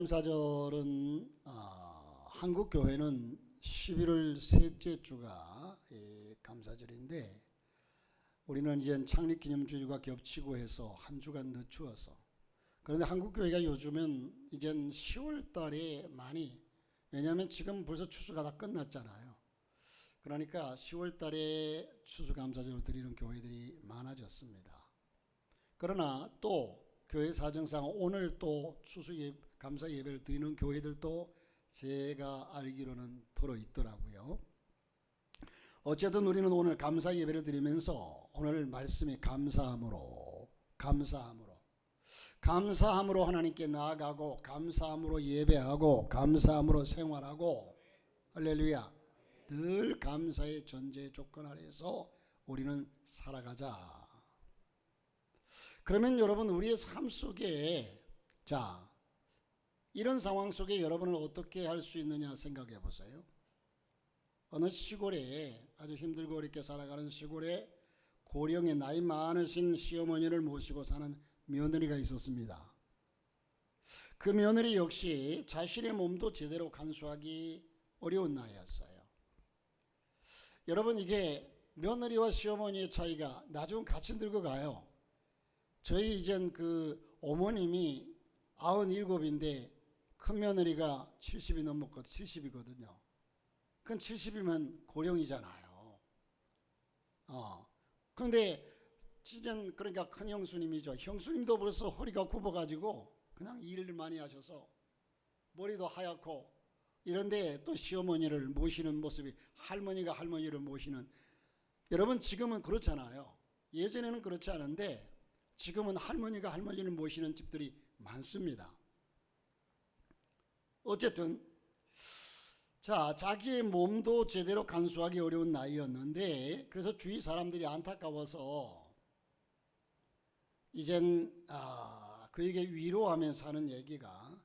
감사절은 한국 교회는 11월 셋째 주가 감사절인데 우리는 이제 창립기념주일과 겹치고 해서 한 주간 늦추어서, 그런데 한국 교회가 요즘은 이젠 10월 달에 많이, 왜냐하면 지금 벌써 추수가 다 끝났잖아요. 그러니까 10월 달에 추수감사절을 드리는 교회들이 많아졌습니다. 그러나 또 교회 사정상 오늘 또 추수 감사 예배를 드리는 교회들도 제가 알기로는 들어 있더라고요. 어쨌든 우리는 오늘 감사 예배를 드리면서 오늘 말씀이 감사함으로 하나님께 나아가고, 감사함으로 예배하고, 감사함으로 생활하고, 할렐루야, 늘 감사의 전제 조건 아래에서 우리는 살아가자. 그러면 여러분, 우리의 삶 속에 이런 상황 속에 여러분은 어떻게 할 수 있느냐 생각해 보세요. 어느 시골에, 아주 힘들고 어렵게 살아가는 시골에 고령의 나이 많으신 시어머니를 모시고 사는 며느리가 있었습니다. 그 며느리 역시 자신의 몸도 제대로 간수하기 어려운 나이였어요. 여러분, 이게 며느리와 시어머니의 차이가 나중 같이 늙어가요. 저희 이젠 그 어머님이 97인데 큰 며느리가 70이 넘었거든요. 70이거든요. 그건 70이면 고령이잖아요. 그런데 이젠 그러니까 큰 형수님이죠. 형수님도 벌써 허리가 굽어가지고 그냥 일을 많이 하셔서 머리도 하얗고, 이런데 또 시어머니를 모시는 모습이, 할머니가 할머니를 모시는, 여러분 지금은 그렇잖아요. 예전에는 그렇지 않은데 지금은 할머니가 할머니를 모시는 집들이 많습니다. 어쨌든 자기의 몸도 제대로 간수하기 어려운 나이였는데, 그래서 주위 사람들이 안타까워서 이젠 그에게 위로하면서 하는 얘기가,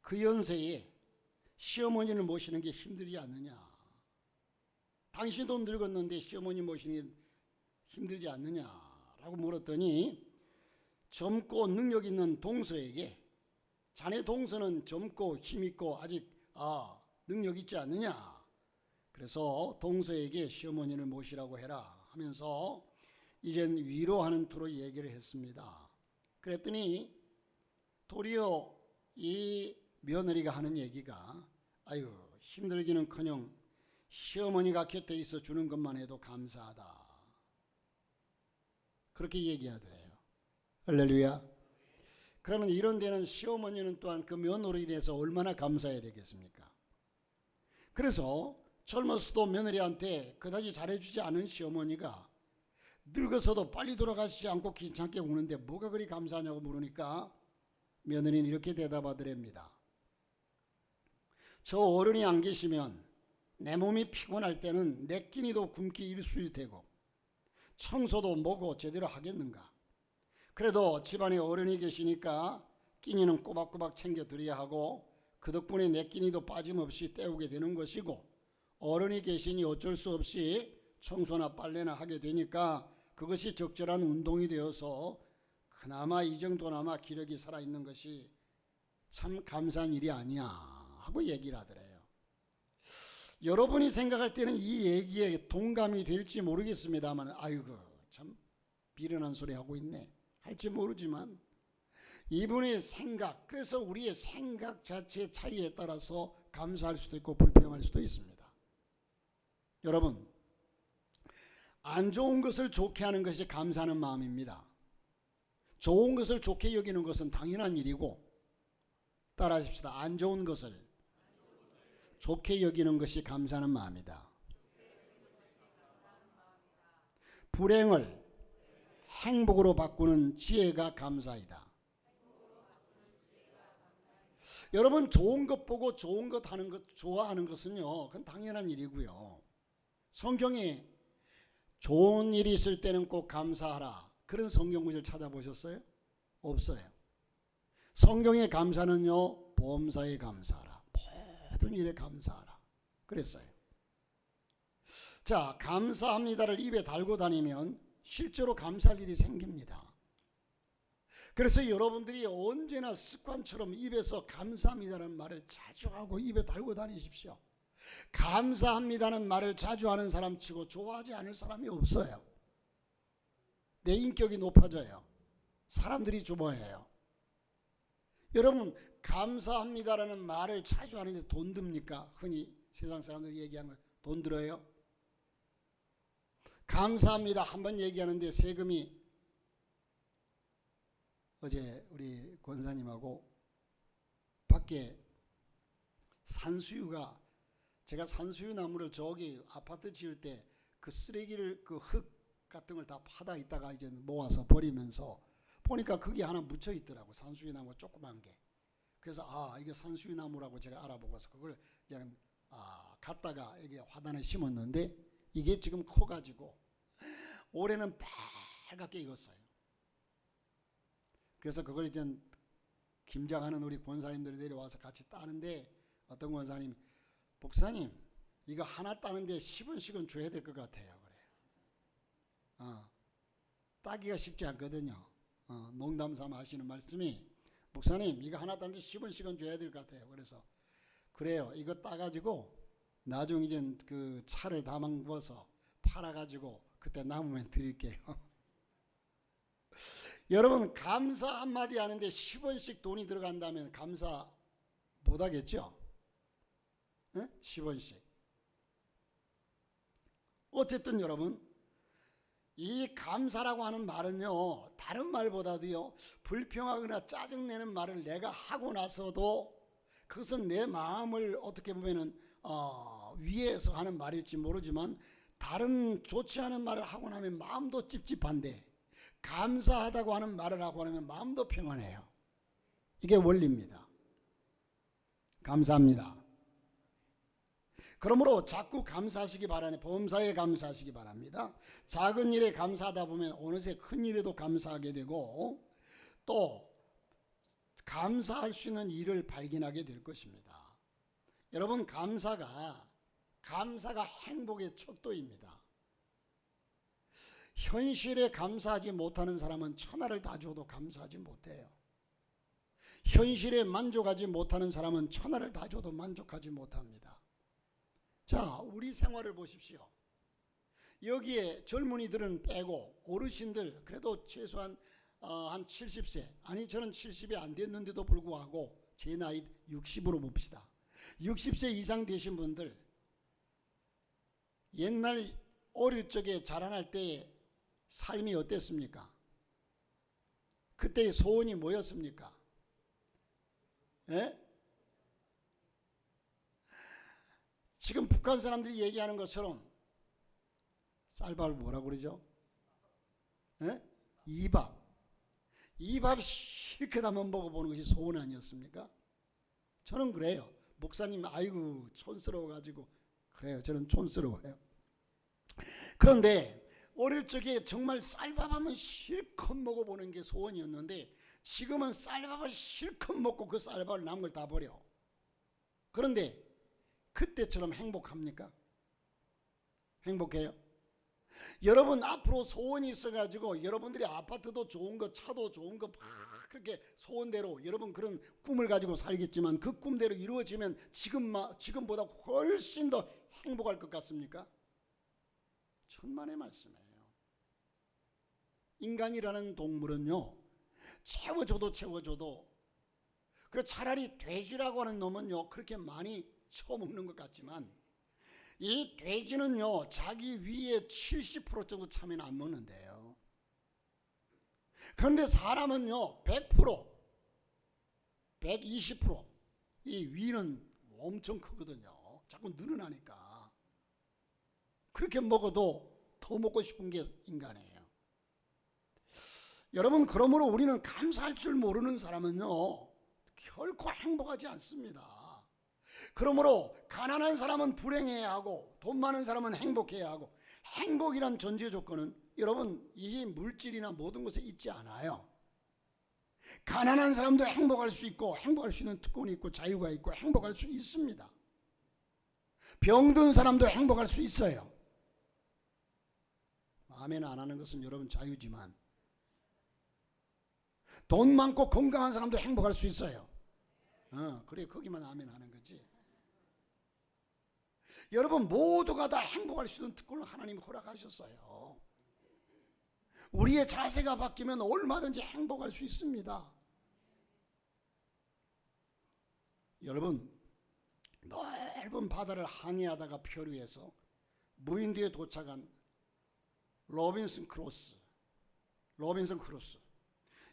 그 연세에 시어머니를 모시는 게 힘들지 않느냐, 당신도 늙었는데 시어머니 모시는 게 힘들지 않느냐라고 물었더니, 젊고 능력 있는 동서에게, 자네 동서는 젊고 힘있고 아직 능력 있지 않느냐, 그래서 동서에게 시어머니를 모시라고 해라 하면서 이젠 위로하는 투로 얘기를 했습니다. 그랬더니 도리어 이 며느리가 하는 얘기가, 아유, 힘들기는커녕 시어머니가 곁에 있어 주는 것만 해도 감사하다, 그렇게 얘기하더래요. 할렐루야. 그러면 이런 데는 시어머니는 또한 그 며느리로 인해서 얼마나 감사해야 되겠습니까? 그래서 젊었어도 며느리한테 그다지 잘해주지 않은 시어머니가 늙어서도 빨리 돌아가시지 않고 귀찮게 우는데 뭐가 그리 감사하냐고 물으니까 며느리는 이렇게 대답하더랍니다. 저 어른이 안 계시면 내 몸이 피곤할 때는 내 끼니도 굶기 일수일 테고 청소도 뭐고 제대로 하겠는가. 그래도 집안에 어른이 계시니까 끼니는 꼬박꼬박 챙겨드려야 하고, 그 덕분에 내 끼니도 빠짐없이 때우게 되는 것이고, 어른이 계시니 어쩔 수 없이 청소나 빨래나 하게 되니까 그것이 적절한 운동이 되어서 그나마 이 정도나마 기력이 살아있는 것이 참 감사한 일이 아니야 하고 얘기를 하더래요. 여러분이 생각할 때는 이 얘기에 동감이 될지 모르겠습니다만, 아이고 참 비련한 소리 하고 있네 할지 모르지만, 이분의 생각, 그래서 우리의 생각 자체의 차이에 따라서 감사할 수도 있고 불평할 수도 있습니다. 여러분, 안 좋은 것을 좋게 하는 것이 감사하는 마음입니다. 좋은 것을 좋게 여기는 것은 당연한 일이고, 따라하십시다. 안 좋은 것을 좋게 여기는 것이 감사하는 마음이다. 불행을 행복으로 바꾸는 지혜가 감사이다. 여러분, 좋은 것 보고 좋은 것 하는 것, 좋아하는 것은요, 그건 당연한 일이고요. 성경에 좋은 일이 있을 때는 꼭 감사하라, 그런 성경 구절 찾아보셨어요? 없어요. 성경의 감사는요, 범사에 감사하라, 모든 일에 감사하라 그랬어요. 감사합니다를 입에 달고 다니면 실제로 감사할 일이 생깁니다. 그래서 여러분들이 언제나 습관처럼 입에서 감사합니다는 말을 자주 하고 입에 달고 다니십시오. 감사합니다는 말을 자주 하는 사람 치고 좋아하지 않을 사람이 없어요. 내 인격이 높아져요. 사람들이 좋아해요. 여러분, 감사합니다라는 말을 자주 하는데 돈 듭니까? 흔히 세상 사람들이 얘기하는 돈 들어요? 감사합니다 한번 얘기하는데 세금이, 어제 우리 권사님하고 밖에 산수유가, 제가 산수유 나무를 저기 아파트 지을 때 그 쓰레기를, 그 흙 같은 걸 다 파다 있다가 이제 모아서 버리면서 보니까 그게 하나 묻혀 있더라고. 산수유 나무 조그만 게. 그래서 이게 산수유 나무라고 제가 알아보고서 그걸 그냥 갖다가 이게 화단에 심었는데 이게 지금 커가지고 올해는 빨갛게 익었어요. 그래서 그걸 이제 김장하는 우리 권사님들이 내려와서 같이 따는데 어떤 권사님이, 목사님 이거 하나 따는데 10원씩은 줘야 될 것 같아요. 그래요. 따기가 쉽지 않거든요. 농담 삼아 하시는 말씀이, 목사님 이거 하나 따는데 10원씩은 줘야 될 것 같아요. 그래서 그래요. 이거 따가지고 나중에 이제 그 차를 담아서 팔아가지고 그때 남으면 드릴게요. 여러분, 감사 한마디 하는데 10원씩 돈이 들어간다면 감사 못하겠죠? 10원씩. 어쨌든 여러분, 이 감사라고 하는 말은요, 다른 말보다도요, 불평하거나 짜증내는 말을 내가 하고 나서도 그것은 내 마음을 어떻게 보면은 위에서 하는 말일지 모르지만 다른 좋지 않은 말을 하고 나면 마음도 찝찝한데 감사하다고 하는 말을 하고 나면 마음도 평안해요. 이게 원리입니다. 감사합니다. 그러므로 자꾸 감사하시기 바라네. 범사에 감사하시기 바랍니다. 작은 일에 감사하다 보면 어느새 큰 일에도 감사하게 되고 또 감사할 수 있는 일을 발견하게 될 것입니다. 여러분, 감사가 행복의 척도입니다. 현실에 감사하지 못하는 사람은 천하를 다 줘도 감사하지 못해요. 현실에 만족하지 못하는 사람은 천하를 다 줘도 만족하지 못합니다. 자, 우리 생활을 보십시오. 여기에 젊은이들은 빼고 어르신들, 그래도 최소한 한 70세, 아니 저는 70이 안 됐는데도 불구하고 제 나이 60으로 봅시다. 60세 이상 되신 분들, 옛날 어릴 적에 자라날 때의 삶이 어땠습니까? 그때의 소원이 뭐였습니까? 예? 지금 북한 사람들이 얘기하는 것처럼 쌀밥을 뭐라고 그러죠? 예? 이밥 실컷 한번 먹어보는 것이 소원 아니었습니까? 저는 그래요. 목사님 아이고 촌스러워가지고 그래요. 저는 촌스러워요. 그런데 어릴 적에 정말 쌀밥 한번 실컷 먹어보는 게 소원이었는데 지금은 쌀밥을 실컷 먹고 그 쌀밥을 남은 걸 다 버려. 그런데 그때처럼 행복합니까? 행복해요? 여러분 앞으로 소원이 있어가지고 여러분들이 아파트도 좋은 거, 차도 좋은 거 막 그렇게 소원대로 여러분 그런 꿈을 가지고 살겠지만 그 꿈대로 이루어지면 지금보다 훨씬 더 행복할 것 같습니까? 천만의 말씀이에요. 인간이라는 동물은요, 채워줘도 그 차라리 돼지라고 하는 놈은요 그렇게 많이 처먹는 것 같지만 이 돼지는요 자기 위에 70% 정도 차면 안 먹는데요. 그런데 사람은요 100%, 120%, 이 위는 엄청 크거든요. 자꾸 늘어나니까 그렇게 먹어도 더 먹고 싶은 게 인간이에요. 여러분, 그러므로 우리는 감사할 줄 모르는 사람은요 결코 행복하지 않습니다. 그러므로 가난한 사람은 불행해야 하고 돈 많은 사람은 행복해야 하고, 행복이란 전제 조건은 여러분 이 물질이나 모든 것에 있지 않아요. 가난한 사람도 행복할 수 있고 행복할 수 있는 특권이 있고 자유가 있고 행복할 수 있습니다. 병든 사람도 행복할 수 있어요. 아멘 안 하는 것은 여러분 자유지만 돈 많고 건강한 사람도 행복할 수 있어요. 그래 거기만 아멘 하는 거지. 여러분 모두가 다 행복할 수 있는 특권을 하나님이 허락하셨어요. 우리의 자세가 바뀌면 얼마든지 행복할 수 있습니다. 여러분 넓은 바다를 항해하다가 표류해서 무인도에 도착한 로빈슨 크루소.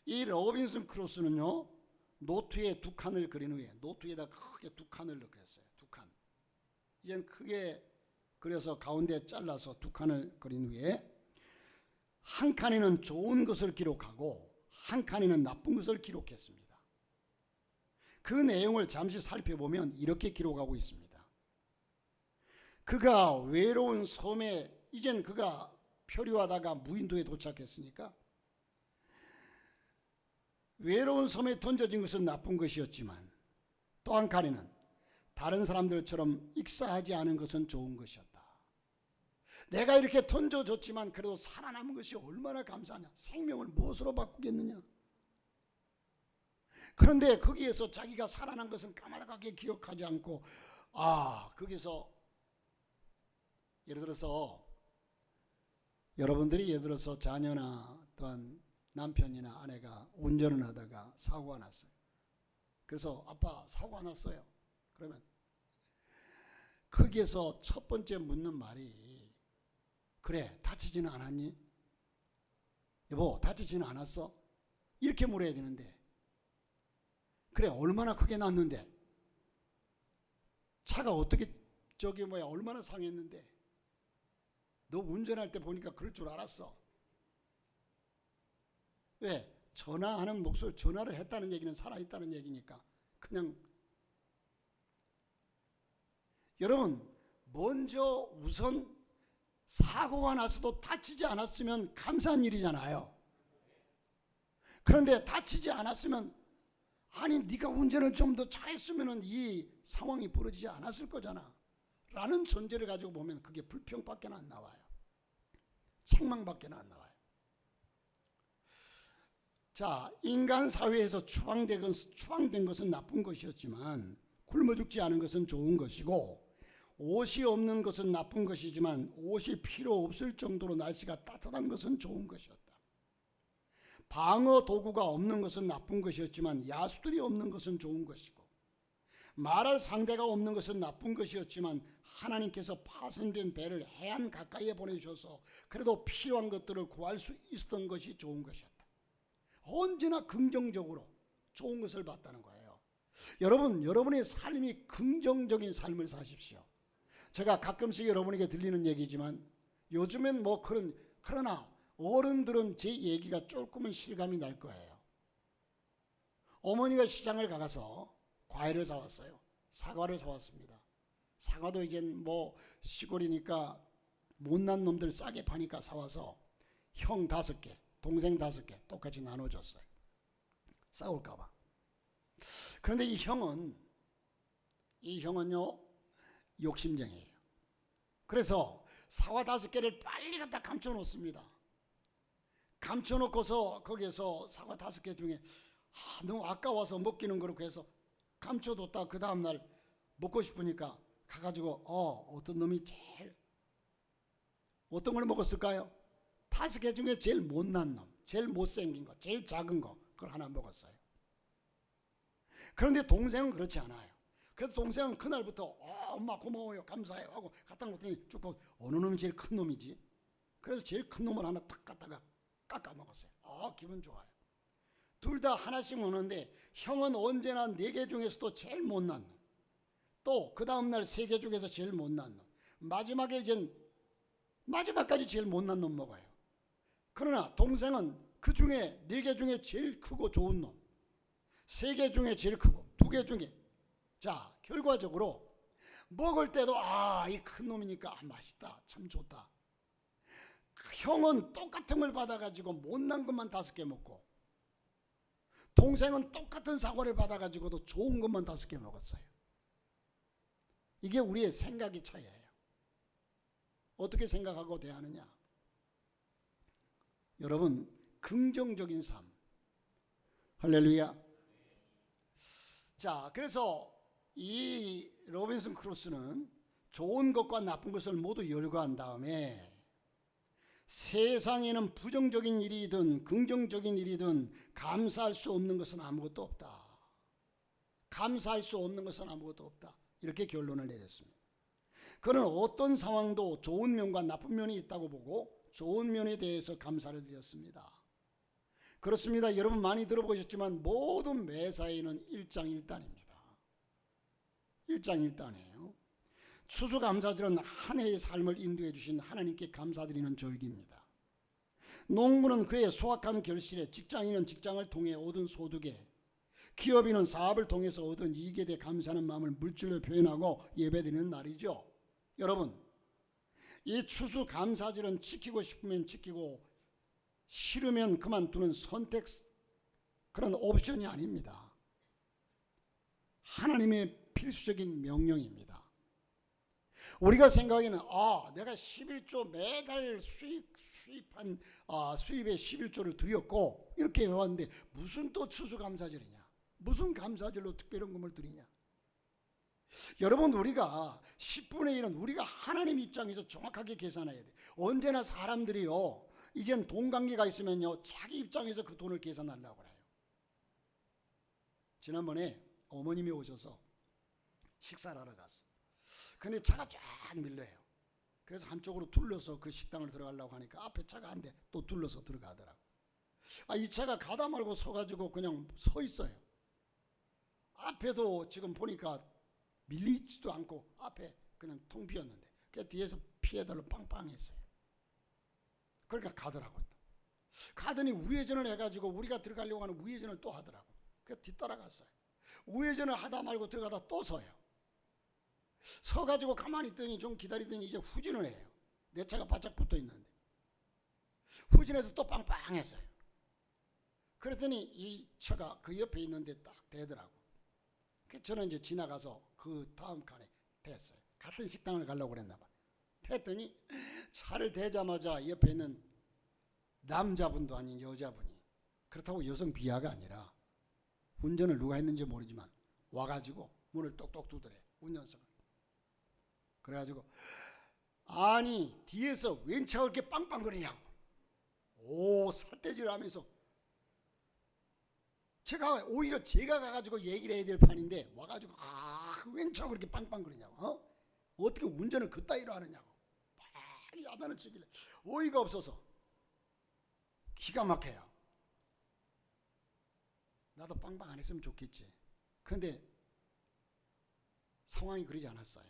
이 로빈슨 크루소는요 노트에 두 칸을 그린 후에 노트에다 크게 두 칸을 그렸어요. 두 칸. 이젠 크게 그려서 가운데 잘라서 두 칸을 그린 후에 한 칸에는 좋은 것을 기록하고 한 칸에는 나쁜 것을 기록했습니다. 그 내용을 잠시 살펴보면 이렇게 기록하고 있습니다. 그가 외로운 섬에 이젠 그가 표류하다가 무인도에 도착했으니까 외로운 섬에 던져진 것은 나쁜 것이었지만 또 한 칸에는 다른 사람들처럼 익사하지 않은 것은 좋은 것이었다. 내가 이렇게 던져졌지만 그래도 살아남은 것이 얼마나 감사하냐. 생명을 무엇으로 바꾸겠느냐. 그런데 거기에서 자기가 살아난 것은 까마득하게 기억하지 않고 거기서 예를 들어서 여러분들이 예를 들어서 자녀나 또한 남편이나 아내가 운전을 하다가 사고가 났어요. 그래서 아빠 사고가 났어요. 그러면 거기에서 첫 번째 묻는 말이 그래 다치지는 않았니? 여보 다치지는 않았어? 이렇게 물어야 되는데 그래 얼마나 크게 났는데 차가 어떻게 얼마나 상했는데 너 운전할 때 보니까 그럴 줄 알았어. 왜? 전화하는 목소리 전화를 했다는 얘기는 살아있다는 얘기니까 그냥 여러분 먼저 우선 사고가 났어도 다치지 않았으면 감사한 일이잖아요. 그런데 다치지 않았으면 아니 네가 운전을 좀 더 잘했으면 이 상황이 벌어지지 않았을 거잖아 라는 전제를 가지고 보면 그게 불평밖에 안 나와요. 책망밖에 안 나와요. 자, 인간 사회에서 추앙된 것은 나쁜 것이었지만 굶어 죽지 않은 것은 좋은 것이고 옷이 없는 것은 나쁜 것이지만 옷이 필요 없을 정도로 날씨가 따뜻한 것은 좋은 것이었다. 방어 도구가 없는 것은 나쁜 것이었지만 야수들이 없는 것은 좋은 것이고 말할 상대가 없는 것은 나쁜 것이었지만 하나님께서 파손된 배를 해안 가까이에 보내주셔서 그래도 필요한 것들을 구할 수 있었던 것이 좋은 것이었다. 언제나 긍정적으로 좋은 것을 봤다는 거예요. 여러분, 여러분의 삶이 긍정적인 삶을 사십시오. 제가 가끔씩 여러분에게 들리는 얘기지만 요즘엔 그러나 어른들은 제 얘기가 조금은 실감이 날 거예요. 어머니가 시장을 가서 과일을 사왔어요. 사과를 사왔습니다. 사과도 이젠 시골이니까 못난 놈들 싸게 파니까 사와서 형 5개, 동생 5개 똑같이 나눠줬어요. 싸울까봐. 그런데 이 형은요 욕심쟁이에요. 그래서 사과 5개를 빨리 갖다 감춰 놓습니다. 감춰 놓고서 거기에서 사과 5개 중에 너무 아까워서 먹기는 그렇고 해서 감춰뒀다 그 다음날 먹고 싶으니까 가가지고 어떤 놈이 어떤 걸 먹었을까요? 5개 중에 제일 못난 놈, 제일 못생긴 거, 제일 작은 거 그걸 하나 먹었어요. 그런데 동생은 그렇지 않아요. 그래서 동생은 그날부터 엄마 고마워요 감사해요 하고 갖다 놓더니 쭉 보고 어느 놈이 제일 큰 놈이지? 그래서 제일 큰 놈을 하나 탁 갖다가 깎아 먹었어요. 기분 좋아요. 둘 다 하나씩 먹는데 형은 언제나 4개 중에서도 제일 못난 놈, 또 그 다음날 3개 중에서 제일 못난 놈, 마지막까지 제일 못난 놈 먹어요. 그러나 동생은 그 중에 4개 중에 제일 크고 좋은 놈, 3개 중에 제일 크고 2개 중에 자 결과적으로 먹을 때도 이 큰 놈이니까 맛있다 참 좋다. 형은 똑같은 걸 받아가지고 못난 것만 5개 먹고 동생은 똑같은 사과를 받아가지고도 좋은 것만 5개 먹었어요. 이게 우리의 생각의 차이예요. 어떻게 생각하고 대하느냐. 여러분 긍정적인 삶, 할렐루야. 자, 그래서 이 로빈슨 크루소는 좋은 것과 나쁜 것을 모두 열거한 다음에 세상에는 부정적인 일이든 긍정적인 일이든 감사할 수 없는 것은 아무것도 없다. 감사할 수 없는 것은 아무것도 없다. 이렇게 결론을 내렸습니다. 그는 어떤 상황도 좋은 면과 나쁜 면이 있다고 보고 좋은 면에 대해서 감사를 드렸습니다. 그렇습니다. 여러분 많이 들어보셨지만 모든 매사에는 일장일단입니다. 일장일단이에요. 추수감사절은 한 해의 삶을 인도해 주신 하나님께 감사드리는 절기입니다. 농부는 그의 수확한 결실에, 직장인은 직장을 통해 얻은 소득에, 기업인은 사업을 통해서 얻은 이익에 대해 감사하는 마음을 물질로 표현하고 예배드리는 날이죠. 여러분, 이 추수감사절은 지키고 싶으면 지키고 싫으면 그만두는 선택, 그런 옵션이 아닙니다. 하나님의 필수적인 명령입니다. 우리가 생각하기에는 내가 11조 매달 수입한 수입의 11조를 드렸고 이렇게 해왔는데 무슨 또 추수감사절이냐, 무슨 감사절로 특별헌금을 드리냐. 여러분, 우리가 10분의 1은 우리가 하나님 입장에서 정확하게 계산해야 돼. 언제나 사람들이요, 이젠 돈 관계가 있으면요 자기 입장에서 그 돈을 계산하려고 그래요. 지난번에 어머님이 오셔서 식사를 하러 갔어. 근데 차가 쫙 밀려요. 그래서 한쪽으로 둘러서 그 식당을 들어가려고 하니까 앞에 차가 한 대 또 둘러서 들어가더라고. 이 차가 가다 말고 서가지고 그냥 서 있어요. 앞에도 지금 보니까 밀리지도 않고 앞에 그냥 통 비었는데 그 뒤에서 피해달로 빵빵했어요. 그러니까 가더라고. 가더니 우회전을 해가지고 우리가 들어가려고 하는 우회전을 또 하더라고. 그래서 뒤따라갔어요. 우회전을 하다 말고 들어가다 또 서요. 서가지고 가만히 있더니 좀 기다리더니 이제 후진을 해요. 내 차가 바짝 붙어 있는데 후진해서 또 빵빵했어요. 그랬더니 이 차가 그 옆에 있는데 딱 대더라고. 저는 이제 지나가서 그 다음 칸에 댔어요. 같은 식당을 가려고 그랬나 봐. 했더니 차를 대자마자 옆에 있는 남자분도 아닌 여자분이, 그렇다고 여성 비하가 아니라 운전을 누가 했는지 모르지만 와가지고 문을 똑똑 두드려, 운전석을. 그래가지고 아니 뒤에서 웬 차가 그렇게 빵빵거리냐고 삿대질을 하면서, 제가 오히려 제가 가가지고 얘기를 해야 될 판인데 와가지고 웬 차가 그렇게 빵빵거리냐고, 어떻게 운전을 그따위로 하느냐고 막 야단을 치길래 어이가 없어서 기가 막혀요. 나도 빵빵 안 했으면 좋겠지. 그런데 상황이 그러지 않았어요.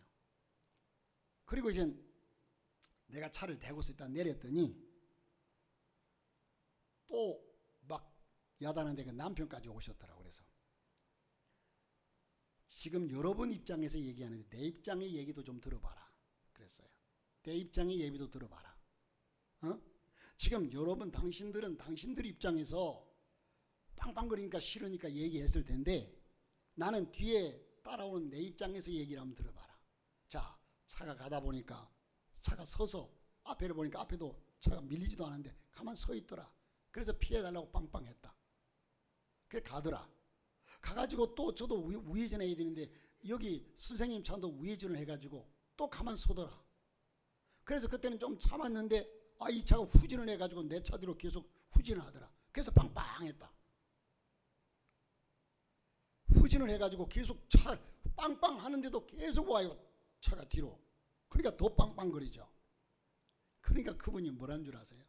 그리고 이제 내가 차를 대고서 일단 내렸더니 또 막 야단하는데 그 남편까지 오셨더라고. 그래서 지금 여러분 입장에서 얘기하는데 내 입장의 얘기도 좀 들어봐라 그랬어요. 내 입장의 얘기도 들어봐라. 지금 여러분 당신들은 당신들 입장에서 빵빵거리니까 싫으니까 얘기했을 텐데 나는 뒤에 따라오는 내 입장에서 얘기를 한번 들어봐라. 자, 차가 가다 보니까 차가 서서 앞에를 보니까 앞에도 차가 밀리지도 않았는데 가만 서 있더라. 그래서 피해달라고 빵빵했다. 그래 가더라. 가가지고 또 저도 우회전 해야 되는데 여기 선생님 차도 우회전을 해가지고 또 가만 서더라. 그래서 그때는 좀 참았는데 이 차가 후진을 해가지고 내 차 뒤로 계속 후진을 하더라. 그래서 빵빵했다. 후진을 해가지고 계속 차 빵빵 하는데도 계속 와요. 차가 뒤로. 그러니까 더 빵빵거리죠. 그러니까 그분이 뭐란 줄 아세요?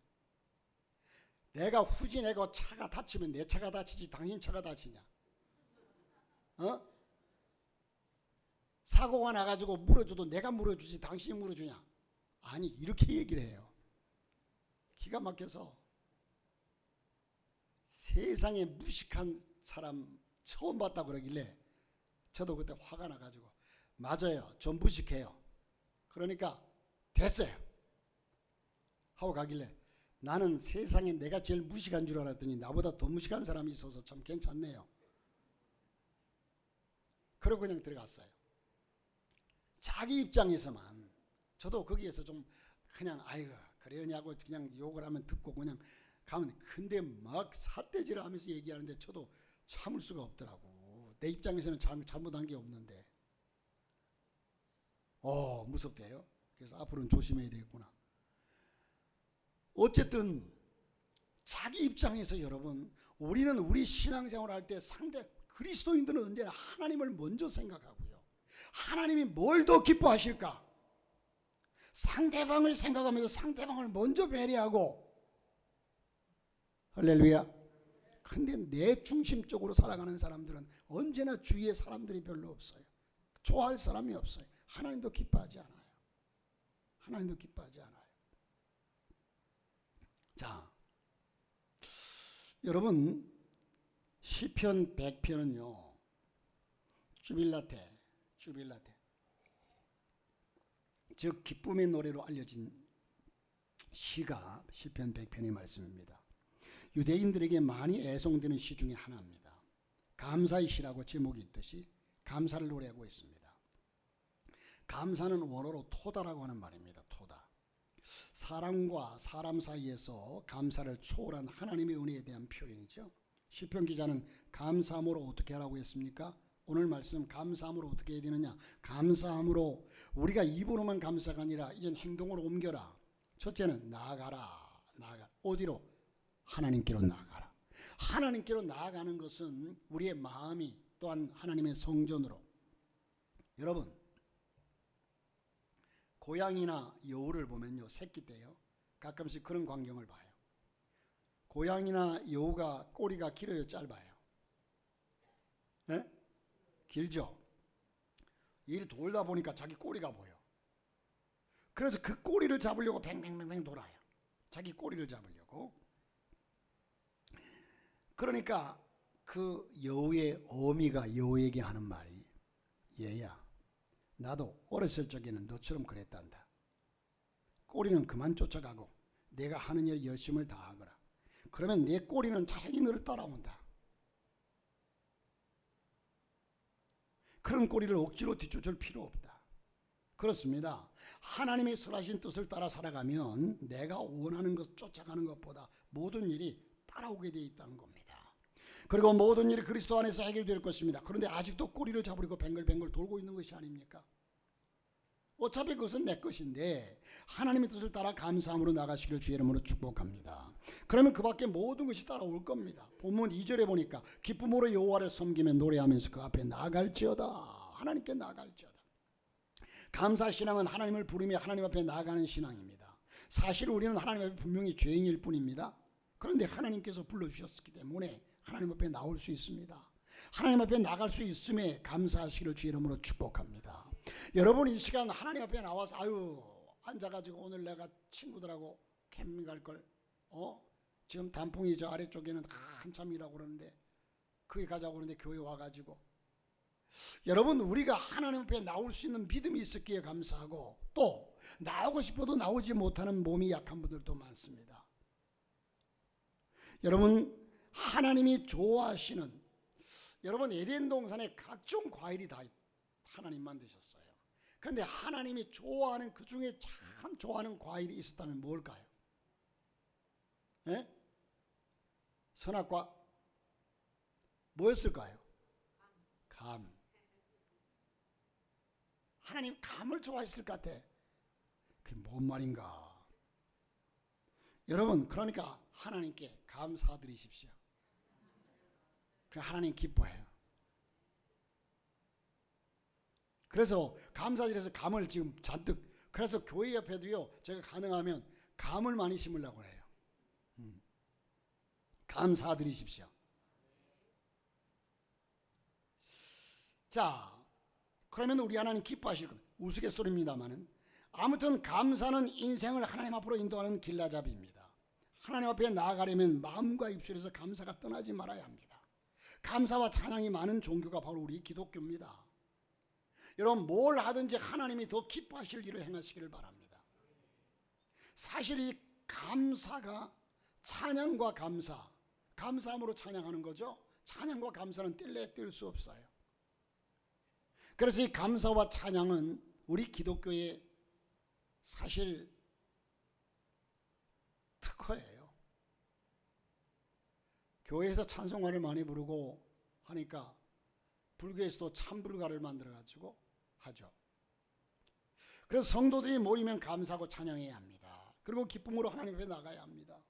내가 후진하고 차가 다치면 내 차가 다치지 당신 차가 다치냐? 사고가 나가지고 물어줘도 내가 물어주지 당신이 물어주냐? 아니, 이렇게 얘기를 해요. 기가 막혀서 세상에 무식한 사람 처음 봤다 그러길래 저도 그때 화가 나가지고 맞아요, 전 무식해요. 그러니까 됐어요 하고 가길래 나는 세상에 내가 제일 무식한 줄 알았더니 나보다 더 무식한 사람이 있어서 참 괜찮네요. 그러고 그냥 들어갔어요. 자기 입장에서만. 저도 거기에서 좀 그냥 아이고 그러냐고 그냥 욕을 하면 듣고 그냥 가면, 근데 막 삿대질을 하면서 얘기하는데 저도 참을 수가 없더라고. 내 입장에서는 잘못한 게 없는데. 무섭대요. 그래서 앞으로는 조심해야 되겠구나. 어쨌든 자기 입장에서 여러분, 우리는 우리 신앙생활 할 때 그리스도인들은 언제나 하나님을 먼저 생각하고요. 하나님이 뭘 더 기뻐하실까? 상대방을 생각하면서 상대방을 먼저 배려하고. 할렐루야. 근데 내 중심적으로 살아가는 사람들은 언제나 주위에 사람들이 별로 없어요. 좋아할 사람이 없어요. 하나님도 기뻐하지 않아요. 하나님도 기뻐하지 않아요. 자, 여러분, 시편 100편은요 주빌라테, 즉 기쁨의 노래로 알려진 시가 시편 100편의 말씀입니다. 유대인들에게 많이 애송되는 시 중에 하나입니다. 감사의 시라고 제목이 있듯이 감사를 노래하고 있습니다. 감사는 원어로 토다라고 하는 말입니다. 토다. 사람과 사람 사이에서 감사를 초월한 하나님의 은혜에 대한 표현이죠. 시편 기자는 감사함으로 어떻게 하라고 했습니까? 오늘 말씀 감사함으로 어떻게 해야 되느냐? 감사함으로 우리가 입으로만 감사가 아니라 이젠 행동으로 옮겨라. 첫째는 나아가라. 어디로? 하나님께로 나아가라. 하나님께로 나아가는 것은 우리의 마음이 또한 하나님의 성전으로. 여러분, 고양이나 여우를 보면요, 새끼 때요, 가끔씩 그런 광경을 봐요. 고양이나 여우가 꼬리가 길어요, 짧아요? 네? 길죠? 일이 돌다 보니까 자기 꼬리가 보여. 그래서 그 꼬리를 잡으려고 뱅뱅뱅뱅 돌아요. 자기 꼬리를 잡으려고. 그러니까 그 여우의 어미가 여우에게 하는 말이, 얘야, 나도 어렸을 적에는 너처럼 그랬단다. 꼬리는 그만 쫓아가고 내가 하는 일에 열심을 다하거라. 그러면 내 꼬리는 자연히 너를 따라온다. 그런 꼬리를 억지로 뒤쫓을 필요 없다. 그렇습니다. 하나님의 선하신 뜻을 따라 살아가면 내가 원하는 것 쫓아가는 것보다 모든 일이 따라오게 되어 있다는 겁니다. 그리고 모든 일이 그리스도 안에서 해결될 것입니다. 그런데 아직도 꼬리를 잡으려고 뱅글뱅글 돌고 있는 것이 아닙니까? 어차피 그것은 내 것인데 하나님의 뜻을 따라 감사함으로 나가시기를 주의 이름으로 축복합니다. 그러면 그 밖에 모든 것이 따라올 겁니다. 본문 2절에 보니까 기쁨으로 여호와를 섬기며 노래하면서 그 앞에 나아갈지어다. 하나님께 나아갈지어다. 감사신앙은 하나님을 부르며 하나님 앞에 나아가는 신앙입니다. 사실 우리는 하나님 앞에 분명히 죄인일 뿐입니다. 그런데 하나님께서 불러주셨기 때문에 하나님 앞에 나올 수 있습니다. 하나님 앞에 나갈 수 있음에 감사하시기를 주의 이름으로 축복합니다. 여러분, 이 시간 하나님 앞에 나와서 앉아가지고 오늘 내가 친구들하고 캠핑 갈걸, 지금 단풍이 저 아래쪽에는 한참 일하고 그러는데 거기 가자고 그러는데 교회 와가지고, 여러분, 우리가 하나님 앞에 나올 수 있는 믿음이 있었기에 감사하고, 또 나오고 싶어도 나오지 못하는 몸이 약한 분들도 많습니다. 여러분, 하나님이 좋아하시는, 여러분, 에덴 동산에 각종 과일이 다 하나님 만드셨어요. 그런데 하나님이 좋아하는, 그 중에 참 좋아하는 과일이 있었다면 뭘까요? 선악과 뭐였을까요? 감. 하나님 감을 좋아했을 것 같아. 그게 뭔 말인가? 여러분, 그러니까 하나님께 감사드리십시오. 그 하나님 기뻐해요. 그래서 감사드려서 감을 지금 잔뜩, 그래서 교회 옆에도요, 제가 가능하면 감을 많이 심으려고 해요. 감사드리십시오. 자, 그러면 우리 하나님 기뻐하실 겁니다. 우스갯소리입니다만은, 아무튼 감사는 인생을 하나님 앞으로 인도하는 길라잡이입니다. 하나님 앞에 나아가려면 마음과 입술에서 감사가 떠나지 말아야 합니다. 감사와 찬양이 많은 종교가 바로 우리 기독교입니다. 여러분, 뭘 하든지 하나님이 더 기뻐하실 일을 행하시기를 바랍니다. 사실 이 감사가 찬양과 감사함으로 찬양하는 거죠. 찬양과 감사는 뗄래 뗄 수 없어요. 그래서 이 감사와 찬양은 우리 기독교의 사실 특허예요. 교회에서 찬송가를 많이 부르고 하니까 불교에서도 참불가를 만들어가지고 하죠. 그래서 성도들이 모이면 감사하고 찬양해야 합니다. 그리고 기쁨으로 하나님 앞에 나가야 합니다.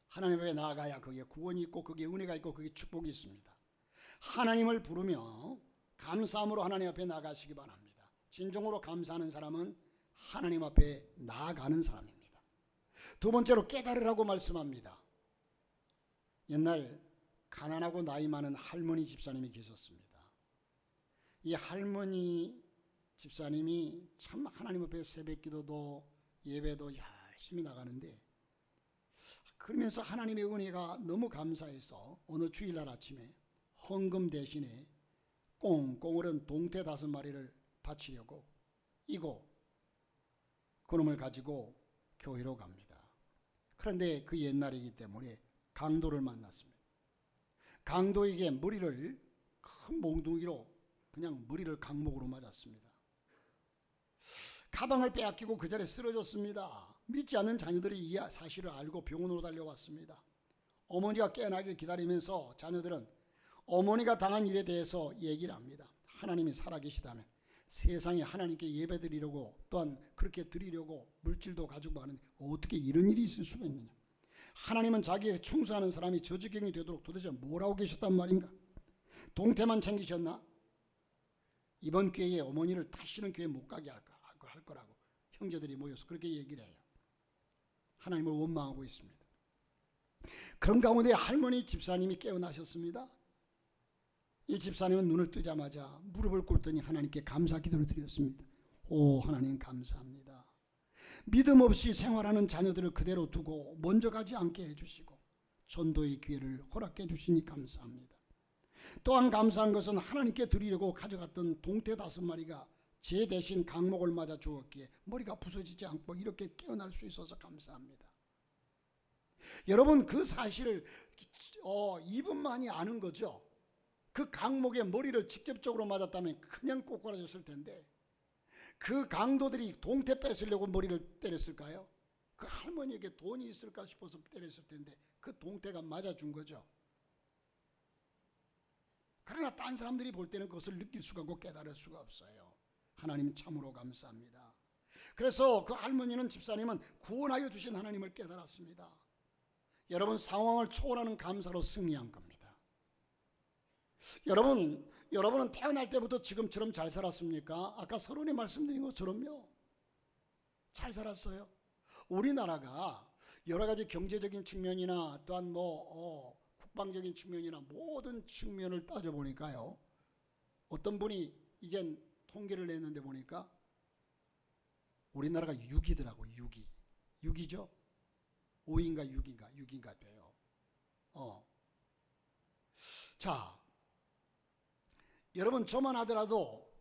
하나님 앞에 나아가야 거기에 구원이 있고 거기에 은혜가 있고 거기에 축복이 있습니다. 하나님을 부르며 감사함으로 하나님 앞에 나가시기 바랍니다. 진정으로 감사하는 사람은 하나님 앞에 나아가는 사람입니다. 두 번째로 깨달으라고 말씀합니다. 옛날 가난하고 나이 많은 할머니 집사님이 계셨습니다. 이 할머니 집사님이 참 하나님 앞에 새벽기도도 예배도 열심히 나가는데, 그러면서 하나님의 은혜가 너무 감사해서 어느 주일날 아침에 헌금 대신에 꽁꽁 얼은 동태 5마리를 바치려고 이고 그놈을 가지고 교회로 갑니다. 그런데 그 옛날이기 때문에 강도를 만났습니다. 강도에게 머리를 큰 몽둥이로 그냥 머리를 강목으로 맞았습니다. 가방을 빼앗기고 그 자리에 쓰러졌습니다. 믿지 않는 자녀들이 이 사실을 알고 병원으로 달려왔습니다. 어머니가 깨어나길 기다리면서 자녀들은 어머니가 당한 일에 대해서 얘기를 합니다. 하나님이 살아계시다면 세상에 하나님께 예배드리려고 또한 그렇게 드리려고 물질도 가지고 하는데 어떻게 이런 일이 있을 수가 있느냐. 하나님은 자기에게 충성하는 사람이 저지경이 되도록 도대체 뭘 하고 계셨단 말인가. 동태만 챙기셨나? 이번 기회에 어머니를 다시는 교회 못 가게 할 거라고 형제들이 모여서 그렇게 얘기를 해요. 하나님을 원망하고 있습니다. 그런 가운데 할머니 집사님이 깨어나셨습니다. 이 집사님은 눈을 뜨자마자 무릎을 꿇더니 하나님께 감사 기도를 드렸습니다. 오 하나님 감사합니다. 믿음 없이 생활하는 자녀들을 그대로 두고 먼저 가지 않게 해주시고 전도의 기회를 허락해 주시니 감사합니다. 또한 감사한 것은 하나님께 드리려고 가져갔던 동태 5마리가 제 대신 강목을 맞아 죽었기에 머리가 부서지지 않고 이렇게 깨어날 수 있어서 감사합니다. 여러분 그 사실을 이분만이 아는 거죠. 그 강목에 머리를 직접적으로 맞았다면 그냥 꼬꾸라졌을 텐데 그 강도들이 동태 뺏으려고 머리를 때렸을까요? 그 할머니에게 돈이 있을까 싶어서 때렸을 텐데 그 동태가 맞아준 거죠. 그러나 딴 사람들이 볼 때는 그것을 느낄 수가 없고 깨달을 수가 없어요. 하나님 참으로 감사합니다. 그래서 그 할머니는 집사님은 구원하여 주신 하나님을 깨달았습니다. 여러분 상황을 초월하는 감사로 승리한 겁니다. 여러분은 태어날 때부터 지금처럼 잘 살았습니까? 아까 서론에 말씀드린 것처럼요. 잘 살았어요. 우리나라가 여러 가지 경제적인 측면이나 또한 국방적인 측면이나 모든 측면을 따져보니까요. 어떤 분이 이젠 통계를 냈는데 보니까 우리나라가 6위더라고요. 6위죠? 5인가 6인가 돼요. 자, 여러분 저만 하더라도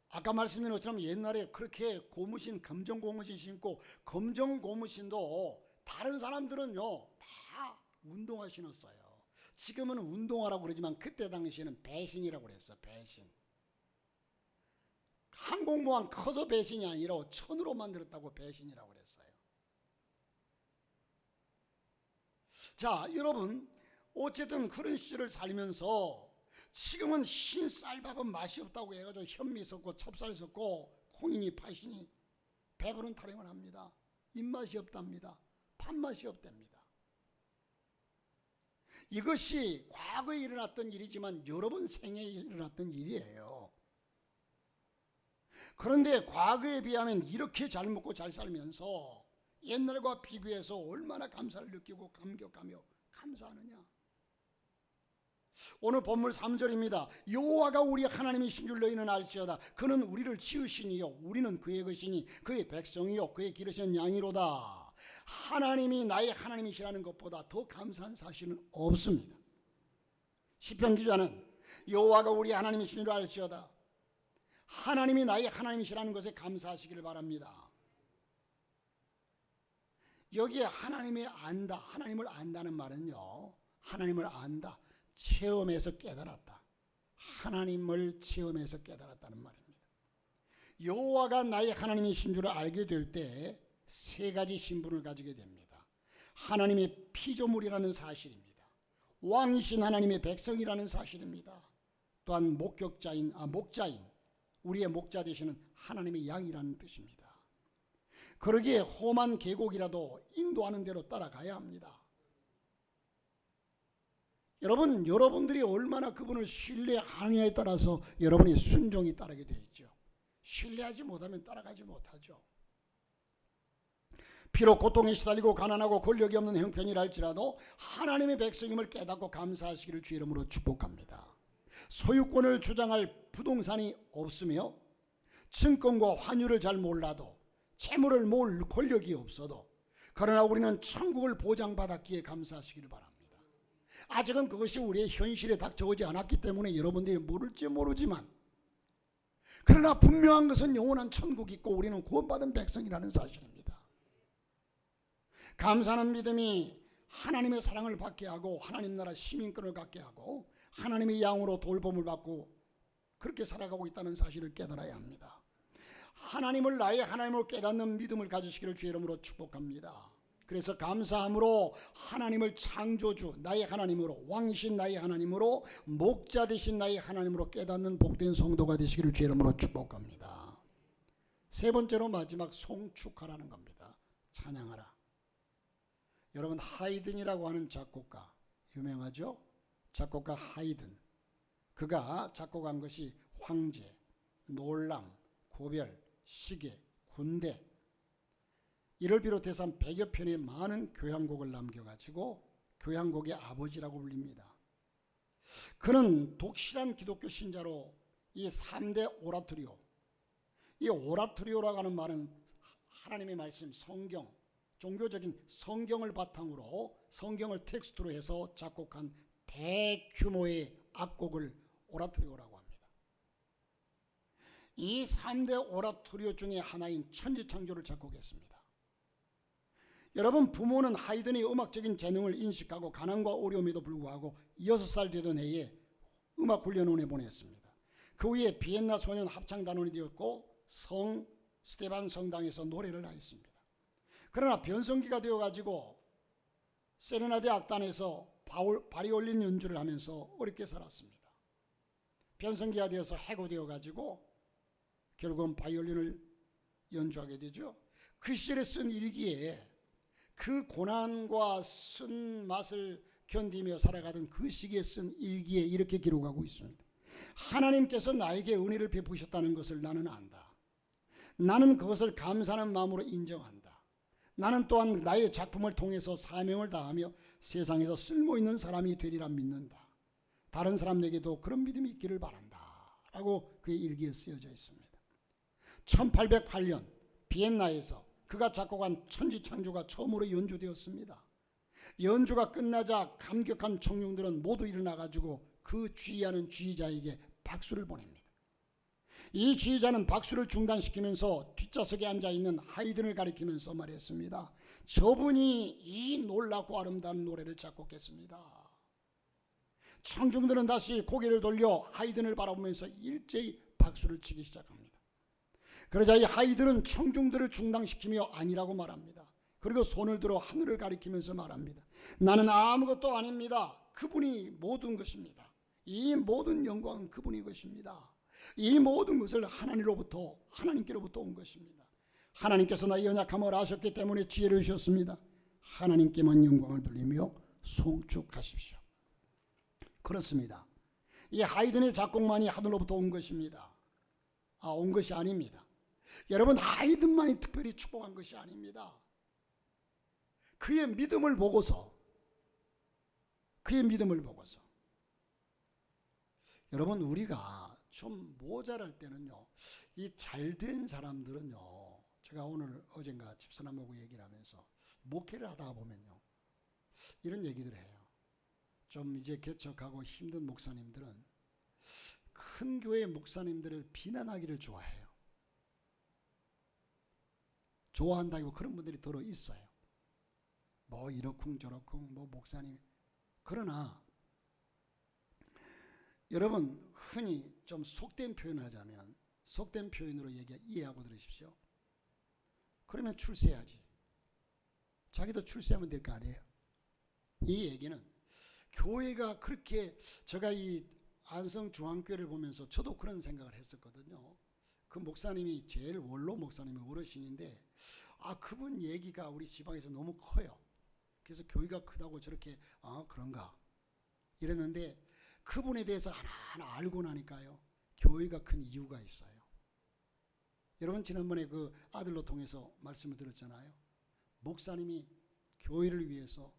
아까 말씀드린 것처럼 옛날에 그렇게 고무신, 검정 고무신 신고 검정 고무신도 다른 사람들은요 다 운동화 신었어요. 지금은 운동화라고 그러지만 그때 당시에는 배신이라고 그랬어. 배신. 항공모함 커서 배신이 아니라 천으로 만들었다고 배신이라고 그랬어요. 자, 여러분 어쨌든 그런 시절을 살면서 지금은 흰쌀밥은 맛이 없다고 해가지고 현미 섞고 찹쌀 섞고 콩이니 팥이니 배부른 타령을 합니다. 입맛이 없답니다. 밥맛이 없답니다. 이것이 과거에 일어났던 일이지만 여러분 생애에 일어났던 일이에요. 그런데 과거에 비하면 이렇게 잘 먹고 잘 살면서 옛날과 비교해서 얼마나 감사를 느끼고 감격하며 감사하느냐. 오늘 본문 3절입니다. 여호와가 우리 하나님이신 줄 너희는 알지어다. 그는 우리를 지으시니요 우리는 그의 것이니 그의 백성이요 그의 기르신 양이로다. 하나님이 나의 하나님이시라는 것보다 더 감사한 사실은 없습니다. 시편 기자는 여호와가 우리 하나님이신 줄 알지어다. 하나님이 나의 하나님이시라는 것에 감사하시기를 바랍니다. 여기에 하나님을 안다는 말은요, 하나님을 안다, 체험해서 깨달았다. 하나님을 체험해서 깨달았다는 말입니다. 여호와가 나의 하나님이신 줄 알게 될 때 세 가지 신분을 가지게 됩니다. 하나님의 피조물이라는 사실입니다. 왕이신 하나님의 백성이라는 사실입니다. 또한 목자인 우리의 목자 되시는 하나님의 양이라는 뜻입니다. 그러기에 험한 계곡이라도 인도하는 대로 따라가야 합니다. 여러분들이 얼마나 그분을 신뢰하느냐에 따라서 여러분의 순종이 따르게 되어 있죠. 신뢰하지 못하면 따라가지 못하죠. 비록 고통에 시달리고 가난하고 권력이 없는 형편이라 할지라도 하나님의 백성임을 깨닫고 감사하시기를 주의 이름으로 축복합니다. 소유권을 주장할 부동산이 없으며 증권과 환율을 잘 몰라도 채무를 모을 권력이 없어도 그러나 우리는 천국을 보장받았기에 감사하시기를 바랍니다. 아직은 그것이 우리의 현실에 닥쳐오지 않았기 때문에 여러분들이 모를지 모르지만 그러나 분명한 것은 영원한 천국이 있고 우리는 구원받은 백성이라는 사실입니다. 감사하는 믿음이 하나님의 사랑을 받게 하고 하나님 나라 시민권을 갖게 하고 하나님의 양으로 돌봄을 받고 그렇게 살아가고 있다는 사실을 깨달아야 합니다. 하나님을 나의 하나님으로 깨닫는 믿음을 가지시기를 주의 이름으로 축복합니다. 그래서 감사함으로 하나님을 창조주 나의 하나님으로 왕이신 나의 하나님으로 목자 되신 나의 하나님으로 깨닫는 복된 성도가 되시기를 주의 이름으로 축복합니다. 세 번째로 마지막 송축하라는 겁니다. 찬양하라. 여러분 하이든이라고 하는 작곡가 유명하죠? 작곡가 하이든. 그가 작곡한 것이 황제, 놀람, 고별, 시계, 군대 이를 비롯해서 한 100여 편의 많은 교향곡을 남겨가지고 교향곡의 아버지라고 불립니다. 그는 독실한 기독교 신자로 이 3대 오라토리오, 이 오라토리오라고 하는 말은 하나님의 말씀, 성경, 종교적인 성경을 바탕으로 성경을 텍스트로 해서 작곡한 대규모의 악곡을 오라토리오라고 합니다. 이 3대 오라토리오 중에 하나인 천지창조를 작곡했습니다. 여러분 부모는 하이든의 음악적인 재능을 인식하고 가난과 어려움에도 불구하고 6살 되던 해에 음악 훈련원에 보냈습니다. 그 후에 비엔나 소년 합창단원이 되었고 성 스테반 성당에서 노래를 하였습니다. 그러나 변성기가 되어가지고 세레나데 악단에서 바이올린 연주를 하면서 어렵게 살았습니다. 변성기가 되어서 해고되어가지고 결국은 바이올린을 연주하게 되죠. 그 시절에 쓴 일기에 그 고난과 쓴 맛을 견디며 살아가던 그 시기에 쓴 일기에 이렇게 기록하고 있습니다. 하나님께서 나에게 은혜를 베푸셨다는 것을 나는 안다. 나는 그것을 감사하는 마음으로 인정한다. 나는 또한 나의 작품을 통해서 사명을 다하며 세상에서 쓸모있는 사람이 되리라 믿는다. 다른 사람에게도 그런 믿음이 있기를 바란다. 라고 그의 일기에 쓰여져 있습니다. 1808년 비엔나에서 그가 작곡한 천지창조가 처음으로 연주되었습니다. 연주가 끝나자 감격한 청중들은 모두 일어나가지고 그 지휘하는 지휘자에게 박수를 보냅니다. 이 지휘자는 박수를 중단시키면서 뒷좌석에 앉아있는 하이든을 가리키면서 말했습니다. 저분이 이 놀랍고 아름다운 노래를 작곡했습니다. 청중들은 다시 고개를 돌려 하이든을 바라보면서 일제히 박수를 치기 시작합니다. 그러자 이 하이든은 청중들을 중단시키며 아니라고 말합니다. 그리고 손을 들어 하늘을 가리키면서 말합니다. 나는 아무것도 아닙니다. 그분이 모든 것입니다. 이 모든 영광은 그분이 것입니다. 이 모든 것을 하나님께로부터 온 것입니다. 하나님께서 나의 연약함을 아셨기 때문에 지혜를 주셨습니다. 하나님께만 영광을 돌리며 송축하십시오. 그렇습니다. 이 하이든의 작곡만이 하늘로부터 온 것입니다. 온 것이 아닙니다. 여러분 하이든만이 특별히 축복한 것이 아닙니다. 그의 믿음을 보고서 여러분 우리가 좀 모자랄 때는요, 이 잘된 사람들은요, 제가 오늘 어젠가 집사람하고 얘기를 하면서 목회를 하다 보면요 이런 얘기들 해요. 좀 이제 개척하고 힘든 목사님들은 큰 교회 목사님들을 비난하기를 좋아해요. 좋아한다고 그런 분들이 더러 있어요. 뭐 이러쿵 저러쿵 뭐 목사님. 그러나 여러분 흔히 좀 속된 표현을 하자면, 속된 표현으로 이해하고 들으십시오. 그러면 출세해야지. 자기도 출세하면 될 거 아니에요. 이 얘기는 교회가 그렇게, 제가 이 안성중앙교회를 보면서 저도 그런 생각을 했었거든요. 그 목사님이 제일 원로 목사님이 어르신인데 그분 얘기가 우리 지방에서 너무 커요. 그래서 교회가 크다고 저렇게 그런가 이랬는데, 그분에 대해서 하나하나 알고 나니까요, 교회가 큰 이유가 있어요. 여러분 지난번에 그 아들로 통해서 말씀을 드렸잖아요. 목사님이 교회를 위해서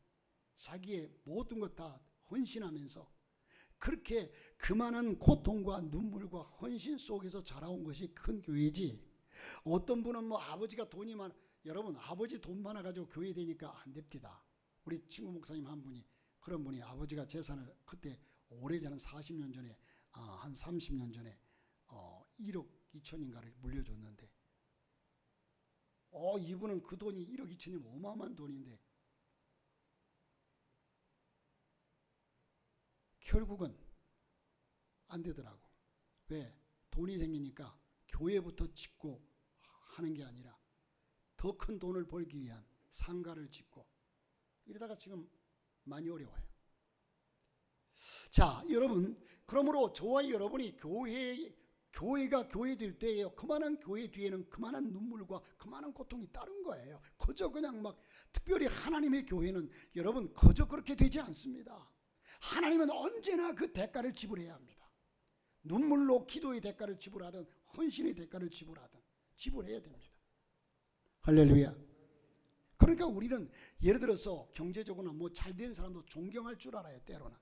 자기의 모든 것 다 헌신하면서 그렇게 그 많은 고통과 눈물과 헌신 속에서 자라온 것이 큰 교회지, 어떤 분은 뭐 아버지가 돈이 많아, 여러분 아버지 돈 많아가지고 교회 되니까 안 됩니다. 우리 친구 목사님 한 분이, 그런 분이 아버지가 재산을 그때 오래전 40년 전에 한 30년 전에 1억 2천인가를 물려줬는데, 이분은 그 돈이 1억 2천이면 어마어마한 돈인데 결국은 안 되더라고. 왜? 돈이 생기니까 교회부터 짓고 하는 게 아니라 더 큰 돈을 벌기 위한 상가를 짓고 이러다가 지금 많이 어려워요. 자, 여러분, 그러므로 저와 여러분이 교회가 교회 될 때에요, 그만한 교회 뒤에는 그만한 눈물과 그만한 고통이 따른 거예요. 그저 그냥 막, 특별히 하나님의 교회는 여러분 그저 그렇게 되지 않습니다. 하나님은 언제나 그 대가를 지불해야 합니다. 눈물로 기도의 대가를 지불하든 헌신의 대가를 지불해야 됩니다. 할렐루야. 그러니까 우리는 예를 들어서 경제적으로나 뭐 잘된 사람도 존경할 줄 알아요. 때로는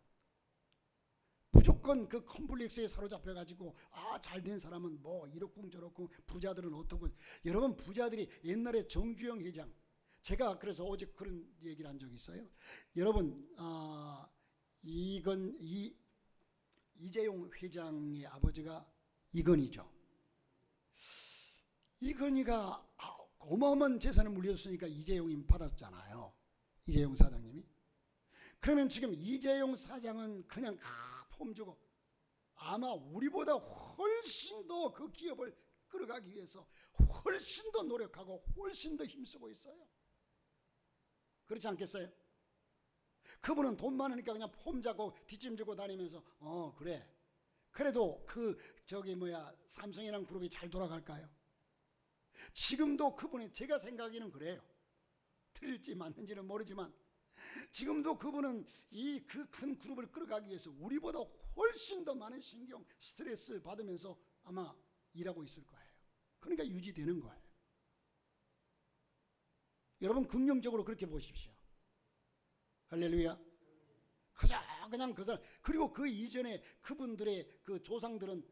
무조건 그 컴플렉스에 사로잡혀가지고 잘된 사람은 뭐 이렇고 저렇고 부자들은 어떻고. 여러분 부자들이 옛날에 정주영 회장, 제가 그래서 어제 그런 얘기를 한 적이 있어요. 여러분 이재용 회장의 아버지가 이건희죠. 이건희가 어마어마한 재산을 물려줬으니까 이재용이 받았잖아요. 이재용 사장님이. 그러면 지금 이재용 사장은 그냥 폼 주고 아마 우리보다 훨씬 더 그 기업을 끌어가기 위해서 훨씬 더 노력하고 훨씬 더 힘쓰고 있어요. 그렇지 않겠어요? 그분은 돈 많으니까 그냥 폼 잡고 뒷짐지고 다니면서 그래, 그래도 삼성이라는 그룹이 잘 돌아갈까요? 지금도 그분이, 제가 생각에는 그래요. 틀릴지 맞는지는 모르지만 지금도 그분은 이 그 큰 그룹을 끌어가기 위해서 우리보다 훨씬 더 많은 신경, 스트레스 받으면서 아마 일하고 있을 거예요. 그러니까 유지되는 거예요. 여러분 긍정적으로 그렇게 보십시오. 할렐루야. 그냥 그 사람, 그리고 그 이전에 그분들의 그 조상들은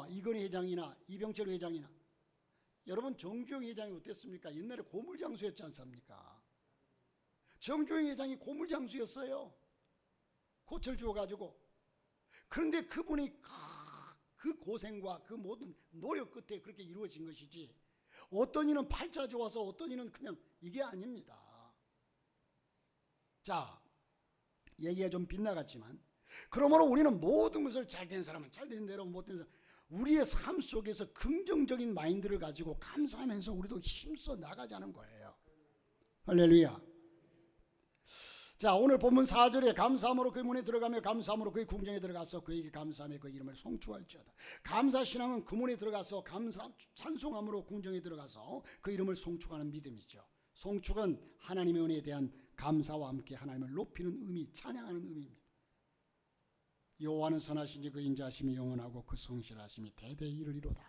이건희 회장이나 이병철 회장이나, 여러분 정주영 회장이 어땠습니까? 옛날에 고물장수였지 않습니까? 정주영 회장이 고물장수였어요. 고철 주어가지고. 그런데 그분이 그 고생과 그 모든 노력 끝에 그렇게 이루어진 것이지, 어떤 이는 팔자 좋아서 어떤 이는 그냥, 이게 아닙니다. 자, 얘기가 좀 빗나갔지만, 그러므로 우리는 모든 것을 잘된 사람은 잘된 대로, 못된 사람, 우리의 삶 속에서 긍정적인 마인드를 가지고 감사하면서 우리도 힘써 나가자는 거예요. 할렐루야. 자, 오늘 본문 4절에 감사함으로 그 문에 들어가며 감사함으로 그의 궁정에 들어가서 그에게 감사하며 그 이름을 송축할지어다. 감사신앙은 그 문에 들어가서 찬송함으로 궁정에 들어가서 그 이름을 송축하는 믿음이죠. 송축은 하나님의 은혜에 대한 감사와 함께 하나님을 높이는 의미, 찬양하는 의미입니다. 여호와는 선하시니 그 인자하심이 영원하고 그 성실하심이 대대에 이르리로다.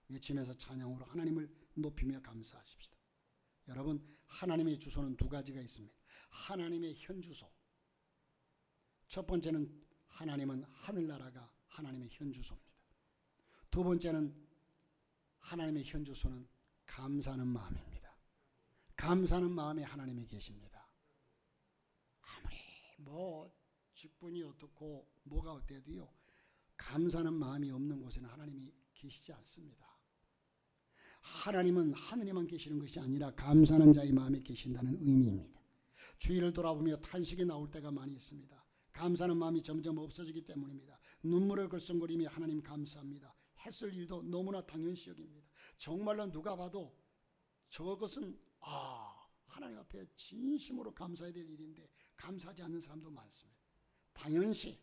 외치면서 찬양으로 하나님을 높이며 감사하십시다. 여러분, 하나님의 주소는 두 가지가 있습니다. 하나님의 현주소. 첫 번째는 하나님은 하늘나라가 하나님의 현주소입니다. 두 번째는 하나님의 현주소는 감사하는 마음입니다. 감사하는 마음에 하나님이 계십니다. 아무리 직분이 어떻고 뭐가 어때도요, 감사하는 마음이 없는 곳에는 하나님이 계시지 않습니다. 하나님은 하늘에만 계시는 것이 아니라 감사하는 자의 마음에 계신다는 의미입니다. 주위를 돌아보며 탄식이 나올 때가 많이 있습니다. 감사하는 마음이 점점 없어지기 때문입니다. 눈물을 글썽거리며 하나님 감사합니다 했을 일도 너무나 당연시 여깁니다. 정말로 누가 봐도 저것은 하나님 앞에 진심으로 감사해야 될 일인데 감사하지 않는 사람도 많습니다. 당연시.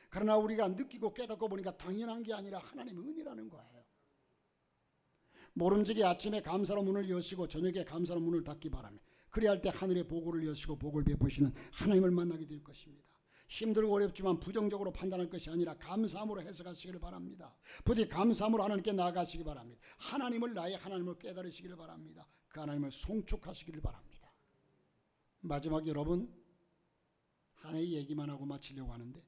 그러나 우리가 느끼고 깨닫고 보니까 당연한 게 아니라 하나님의 은혜라는 거예요. 모름지기 아침에 감사로 문을 여시고 저녁에 감사로 문을 닫기 바랍니다. 그래야 할 때 하늘의 보고를 여시고 복을 베푸시는 하나님을 만나게 될 것입니다. 힘들고 어렵지만 부정적으로 판단할 것이 아니라 감사함으로 해석하시기를 바랍니다. 부디 감사함으로 하나님께 나아가시기 바랍니다. 하나님을 나의 하나님을 깨달으시기를 바랍니다. 그 하나님을 송축하시기를 바랍니다. 마지막 여러분, 하나의 얘기만 하고 마치려고 하는데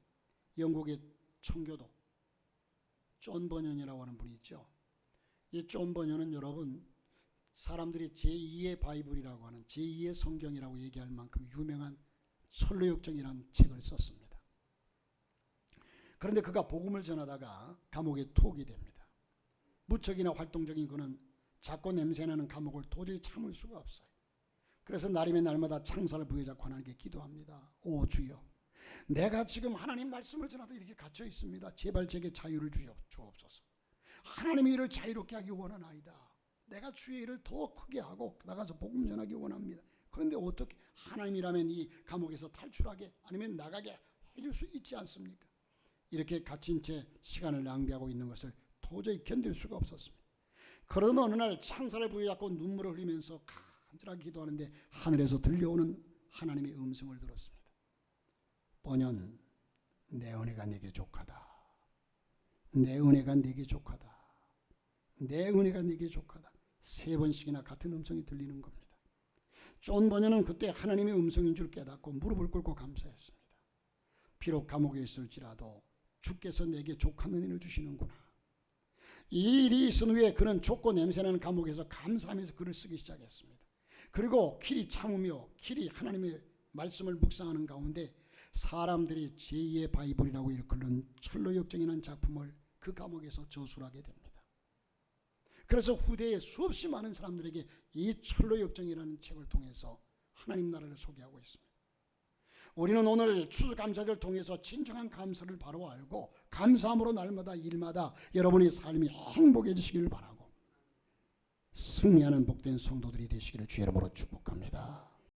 영국의 청교도 존 버년이라고 하는 분이 있죠. 이 존 버년은 여러분 사람들이 제2의 바이블이라고 하는 제2의 성경이라고 얘기할 만큼 유명한 철로역정이라는 책을 썼습니다. 그런데 그가 복음을 전하다가 감옥에 투옥이 됩니다. 무척이나 활동적인 그는 작고 냄새나는 감옥을 도저히 참을 수가 없어요. 그래서 날이면 날마다 창사를 부여잡고 하나님께 기도합니다. 오 주여, 내가 지금 하나님 말씀을 전하다 이렇게 갇혀 있습니다. 제발 제게 자유를 주옵소서. 하나님의 일을 자유롭게 하기 원하나이다. 내가 주의 일을 더 크게 하고 나가서 복음 전하기 원합니다. 그런데 어떻게 하나님이라면 이 감옥에서 탈출하게 아니면 나가게 해줄 수 있지 않습니까? 이렇게 갇힌 채 시간을 낭비하고 있는 것을 도저히 견딜 수가 없었습니다. 그러던 어느 날 창사를 부여잡고 눈물을 흘리면서 간절하게 기도하는데 하늘에서 들려오는 하나님의 음성을 들었습니다. 번연, 내 은혜가 네게 족하다. 내 은혜가 네게 족하다. 내 은혜가 네게 족하다. 3번씩이나 같은 음성이 들리는 겁니다. 존 버년은 그때 하나님의 음성인 줄 깨닫고 무릎을 꿇고 감사했습니다. 비록 감옥에 있을지라도 주께서 내게 족한 은혜를 주시는구나. 이 일이 있은 후에 그는 좁고 냄새나는 감옥에서 감사하면서 글을 쓰기 시작했습니다. 그리고 길이 참으며 길이 하나님의 말씀을 묵상하는 가운데 사람들이 제2의 바이블이라고 일컬는 철로역정이라는 작품을 그 감옥에서 저술하게 됩니다. 그래서 후대에 수없이 많은 사람들에게 이 철로역정이라는 책을 통해서 하나님 나라를 소개하고 있습니다. 우리는 오늘 추수감사절을 통해서 진정한 감사를 바로 알고 감사함으로 날마다 일마다 여러분의 삶이 행복해지시기를 바라고 승리하는 복된 성도들이 되시기를 주의 이름으로 축복합니다.